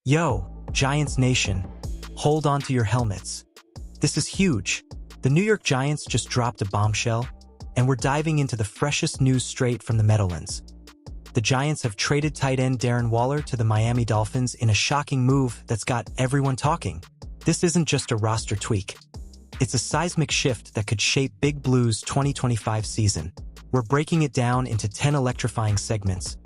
Yo, Giants Nation, hold on to your helmets. This is huge. The New York Giants just dropped a bombshell, and we're diving into the freshest news straight from the Meadowlands. The Giants have traded tight end Darren Waller to the Miami Dolphins in a shocking move that's got everyone talking. This isn't just a roster tweak. It's a seismic shift that could shape Big Blue's 2025 season. We're breaking it down into 10 electrifying segments,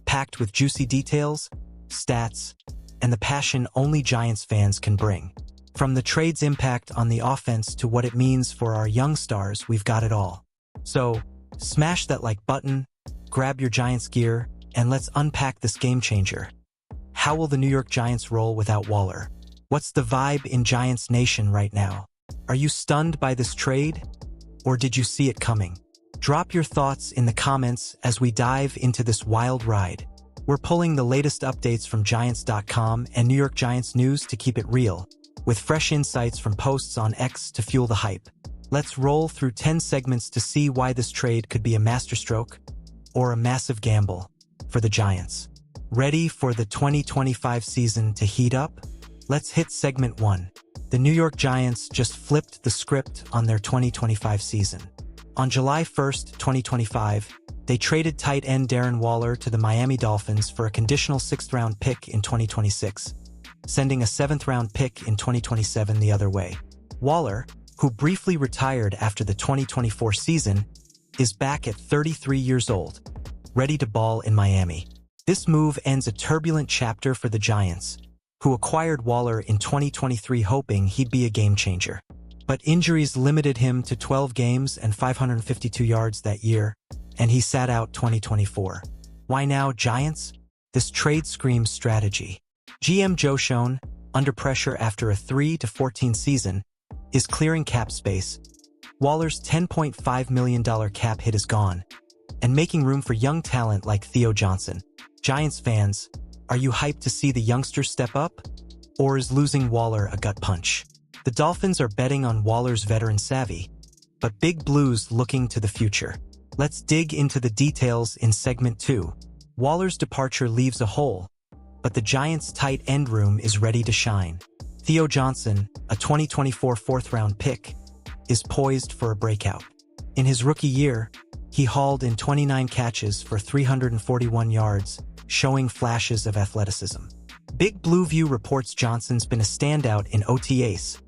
packed with juicy details, stats, and the passion only Giants fans can bring. From the trade's impact on the offense to what it means for our young stars, we've got it all. So, smash that like button, grab your Giants gear, and let's unpack this game changer. How will the New York Giants roll without Waller? What's the vibe in Giants Nation right now? Are you stunned by this trade? Or did you see it coming? Drop your thoughts in the comments as we dive into this wild ride. We're pulling the latest updates from Giants.com and New York Giants news to keep it real, with fresh insights from posts on X to fuel the hype. Let's roll through 10 segments to see why this trade could be a masterstroke or a massive gamble for the Giants. Ready for the 2025 season to heat up? Let's hit segment 1. The New York Giants just flipped the script on their 2025 season. On July 1st, 2025, they traded tight end Darren Waller to the Miami Dolphins for a conditional 6th-round pick in 2026, sending a 7th-round pick in 2027 the other way. Waller, who briefly retired after the 2024 season, is back at 33 years old, ready to ball in Miami. This move ends a turbulent chapter for the Giants, who acquired Waller in 2023 hoping he'd be a game-changer. But injuries limited him to 12 games and 552 yards that year, and he sat out 2024. Why now, Giants? This trade screams strategy. GM Joe Schoen, under pressure after a 3-14 season, is clearing cap space. Waller's $10.5 million cap hit is gone, and making room for young talent like Theo Johnson. Giants fans, are you hyped to see the youngsters step up? Or is losing Waller a gut punch? The Dolphins are betting on Waller's veteran savvy, but Big Blue's looking to the future. Let's dig into the details in segment 2. Waller's departure leaves a hole, but the Giants' tight end room is ready to shine. Theo Johnson, a 2024 4th-round pick, is poised for a breakout. In his rookie year, he hauled in 29 catches for 341 yards, showing flashes of athleticism. Big Blue View reports Johnson's been a standout in OTAs,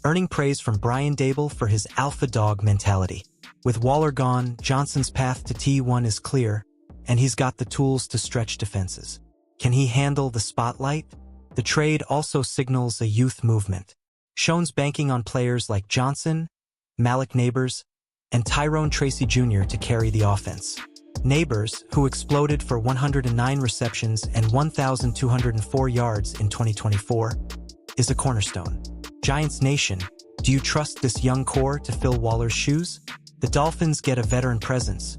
earning praise from Brian Daboll for his alpha dog mentality. With Waller gone, Johnson's path to T1 is clear, and he's got the tools to stretch defenses. Can he handle the spotlight? The trade also signals a youth movement. Schoen's banking on players like Johnson, Malik Nabers, and Tyrone Tracy Jr. to carry the offense. Nabers, who exploded for 109 receptions and 1,204 yards in 2024, is a cornerstone. Giants Nation, do you trust this young core to fill Waller's shoes? The Dolphins get a veteran presence,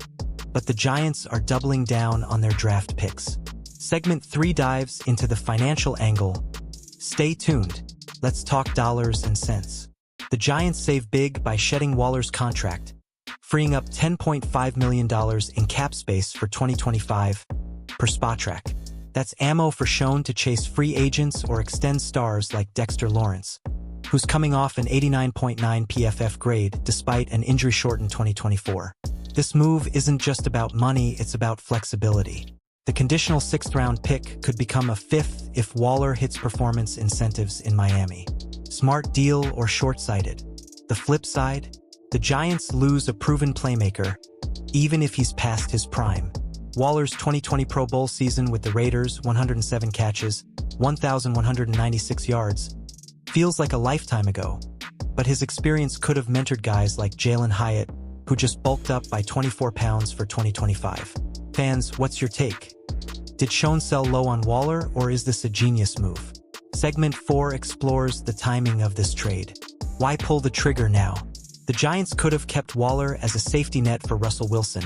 but the Giants are doubling down on their draft picks. Segment 3 dives into the financial angle. Stay tuned. Let's talk dollars and cents. The Giants save big by shedding Waller's contract, freeing up $10.5 million in cap space for 2025, per Spotrac. That's ammo for Schoen to chase free agents or extend stars like Dexter Lawrence, who's coming off an 89.9 PFF grade despite an injury-shortened 2024. This move isn't just about money, it's about flexibility. The conditional 6th-round pick could become a 5th if Waller hits performance incentives in Miami. Smart deal or short-sighted? The flip side? The Giants lose a proven playmaker, even if he's past his prime. Waller's 2020 Pro Bowl season with the Raiders, 107 catches, 1,196 yards, feels like a lifetime ago, but his experience could have mentored guys like Jalen Hyatt, who just bulked up by 24 pounds for 2025. Fans, what's your take? Did Schoen sell low on Waller, or is this a genius move? Segment 4 explores the timing of this trade. Why pull the trigger now? The Giants could have kept Waller as a safety net for Russell Wilson,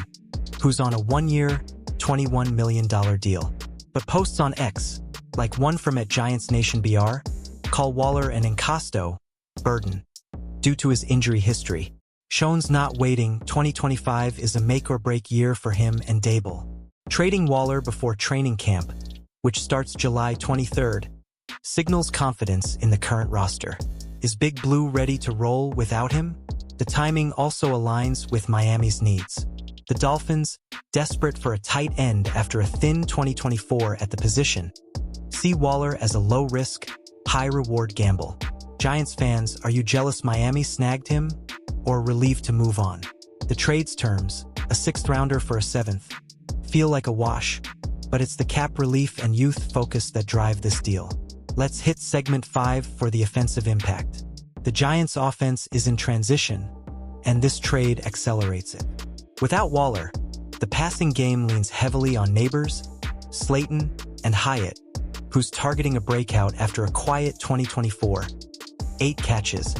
who's on a 1-year, $21 million deal. But posts on X, like one from @GiantsNationBR, call Waller an encasto burden due to his injury history. Schoen's not waiting. 2025 is a make-or-break year for him and Daboll. Trading Waller before training camp, which starts July 23rd, signals confidence in the current roster. Is Big Blue ready to roll without him? The timing also aligns with Miami's needs. The Dolphins, desperate for a tight end after a thin 2024 at the position, see Waller as a low-risk, high-reward gamble. Giants fans, are you jealous Miami snagged him, or relieved to move on? The trade's terms, a 6th-rounder for a 7th, feel like a wash, but it's the cap relief and youth focus that drive this deal. Let's hit segment 5 for the offensive impact. The Giants' offense is in transition, and this trade accelerates it. Without Waller, the passing game leans heavily on Neighbors, Slayton, and Hyatt, who's targeting a breakout after a quiet 2024. 8 catches,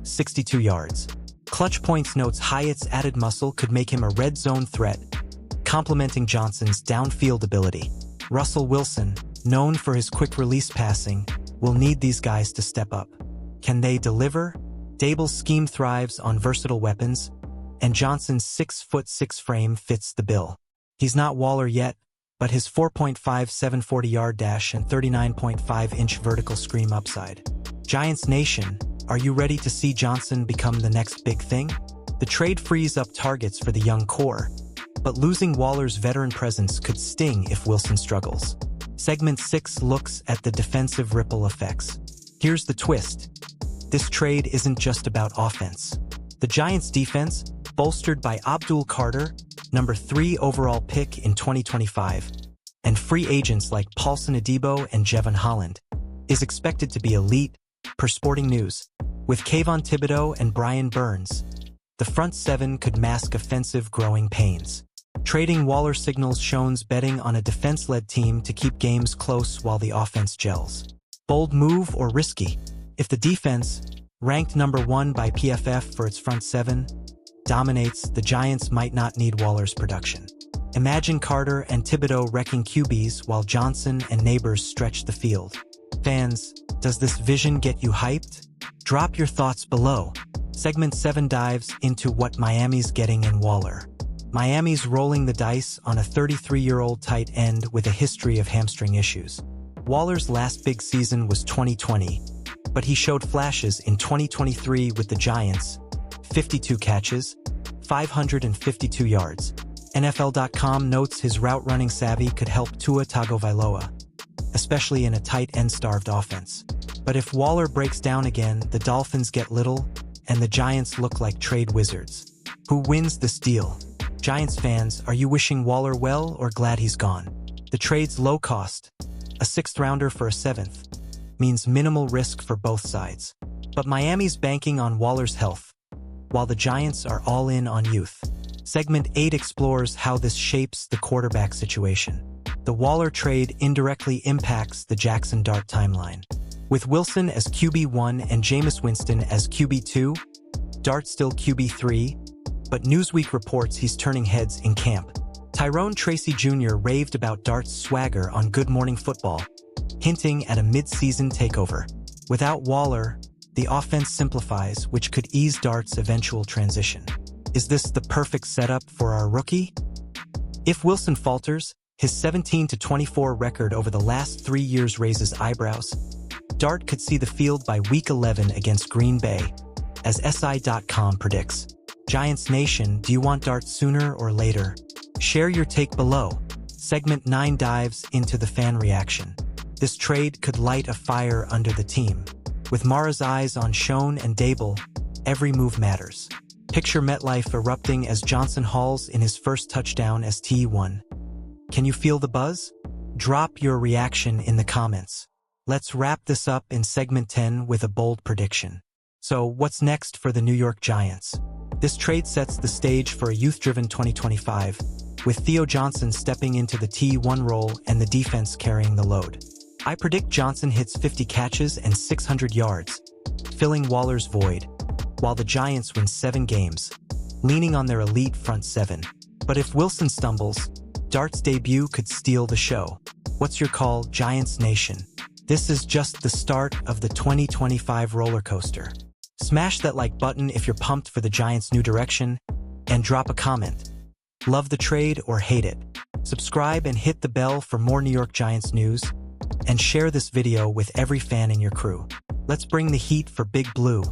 62 yards. Clutch Points notes Hyatt's added muscle could make him a red zone threat, complementing Johnson's downfield ability. Russell Wilson, known for his quick release passing, will need these guys to step up. Can they deliver? Dable's scheme thrives on versatile weapons, and Johnson's 6'6" frame fits the bill. He's not Waller yet, but his 4.5 740-yard dash and 39.5-inch vertical scream upside. Giants Nation, are you ready to see Johnson become the next big thing? The trade frees up targets for the young core, but losing Waller's veteran presence could sting if Wilson struggles. Segment 6 looks at the defensive ripple effects. Here's the twist. This trade isn't just about offense. The Giants' defense, bolstered by Abdul Carter, number 3 overall pick in 2025, and free agents like Paulson Adebo and Jevon Holland, is expected to be elite, per Sporting News. With Kayvon Thibodeau and Brian Burns, the front 7 could mask offensive growing pains. Trading Waller signals Schoen's betting on a defense-led team to keep games close while the offense gels. Bold move or risky? If the defense, ranked number 1 by PFF for its front 7, dominates, the Giants might not need Waller's production. Imagine Carter and Thibodeau wrecking QBs while Johnson and Neighbors stretch the field. Fans, does this vision get you hyped? Drop your thoughts below. Segment 7 dives into what Miami's getting in Waller. Miami's rolling the dice on a 33-year-old tight end with a history of hamstring issues. Waller's last big season was 2020, but he showed flashes in 2023 with the Giants. 52 catches, 552 yards. NFL.com notes his route-running savvy could help Tua Tagovailoa, especially in a tight end-starved offense. But if Waller breaks down again, the Dolphins get little, and the Giants look like trade wizards. Who wins this deal? Giants fans, are you wishing Waller well or glad he's gone? The trade's low cost, a 6th-rounder for a 7th, means minimal risk for both sides. But Miami's banking on Waller's health, while the Giants are all in on youth. Segment 8 explores how this shapes the quarterback situation. The Waller trade indirectly impacts the Jackson Dart timeline. With Wilson as QB1 and Jameis Winston as QB2, Dart still QB3, but Newsweek reports he's turning heads in camp. Tyrone Tracy Jr. raved about Dart's swagger on Good Morning Football, hinting at a mid-season takeover. Without Waller, the offense simplifies, which could ease Dart's eventual transition. Is this the perfect setup for our rookie? If Wilson falters, his 17-24 record over the last 3 years raises eyebrows. Dart could see the field by Week 11 against Green Bay, as SI.com predicts. Giants Nation, do you want Dart sooner or later? Share your take below. Segment 9 dives into the fan reaction. This trade could light a fire under the team. With Mara's eyes on Schoen and Dable, every move matters. Picture MetLife erupting as Johnson hauls in his first touchdown as T1. Can you feel the buzz? Drop your reaction in the comments. Let's wrap this up in segment 10 with a bold prediction. So, what's next for the New York Giants? This trade sets the stage for a youth-driven 2025, with Theo Johnson stepping into the T1 role and the defense carrying the load. I predict Johnson hits 50 catches and 600 yards, filling Waller's void, while the Giants win 7 games, leaning on their elite front 7. But if Wilson stumbles, Dart's debut could steal the show. What's your call, Giants Nation? This is just the start of the 2025 roller coaster. Smash that like button if you're pumped for the Giants' new direction, and drop a comment. Love the trade or hate it? Subscribe and hit the bell for more New York Giants news. and share this video with every fan in your crew. Let's bring the heat for Big Blue.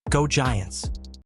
Go Giants!